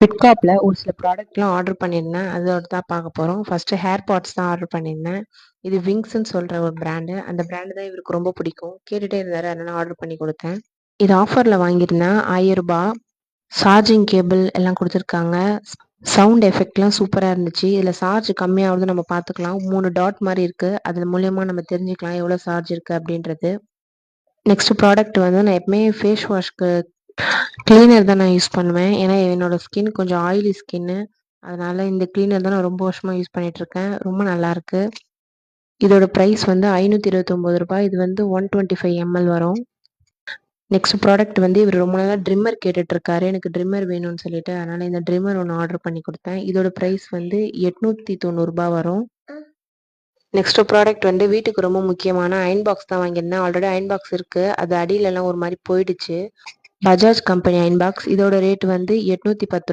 ஃப்ளிப்கார்ட்டில் ஒரு சில ப்ராடக்ட்லாம் ஆர்டர் பண்ணியிருந்தேன். அதோட தான் பார்க்க போகிறோம். ஃபஸ்ட்டு ஹேர் பாட்ஸ் தான் ஆர்டர் பண்ணியிருந்தேன். இது விங்ஸ்ன்னு சொல்கிற ஒரு பிராண்டு. அந்த பிராண்டு தான் இவருக்கு ரொம்ப பிடிக்கும். கேட்டுகிட்டே இருந்தார், அதனால் ஆர்டர் பண்ணி கொடுத்தேன். இது ஆஃபரில் வாங்கியிருந்தேன். ரூ. 1000. சார்ஜிங் கேபிள் எல்லாம் கொடுத்துருக்காங்க. சவுண்ட் எஃபெக்ட்லாம் சூப்பராக இருந்துச்சு. இதில் சார்ஜ் கம்மியாகுது நம்ம பார்த்துக்கலாம். 3 டாட் மாதிரி இருக்குது. அது மூலயமா நம்ம தெரிஞ்சுக்கலாம் எவ்வளோ சார்ஜ் இருக்குது அப்படின்றது. நெக்ஸ்ட் ப்ராடக்ட் வந்து நான் எப்பவுமே ஃபேஸ் வாஷ்க்கு கிளீனர் தான் நான் யூஸ் பண்ணுவேன். ஏன்னா என்னோட ஸ்கின் கொஞ்சம் ஆயிலி ஸ்கின்னு. அதனால இந்த கிளீனர் தான் நான் ரொம்ப வருஷமா யூஸ் பண்ணிட்டுருக்கேன். ரொம்ப நல்லாயிருக்கு. இதோட ப்ரைஸ் வந்து ரூ. 529. இது வந்து 125 ml வரும். நெக்ஸ்ட் ப்ராடக்ட் வந்து இவர் ரொம்ப நாளா ட்ரிம்மர் கேட்டுட்ருக்காரு. எனக்கு ட்ரிம்மர் வேணும்னு சொல்லிட்டு, அதனால இந்த ட்ரிம்மர் ஒன்று ஆர்டர் பண்ணி கொடுத்தேன். இதோட ப்ரைஸ் வந்து ரூ. 890 வரும். நெக்ஸ்ட் ப்ராடக்ட் வந்து வீட்டுக்கு ரொம்ப முக்கியமான அயன் பாக்ஸ் தான் வாங்கியிருந்தேன். ஆல்ரெடி அயன் பாக்ஸ் இருக்கு. அது அடியிலலாம் ஒரு மாதிரி போயிடுச்சு. Bajaj company iron box. இதோட ரேட் வந்து ரூ. 810.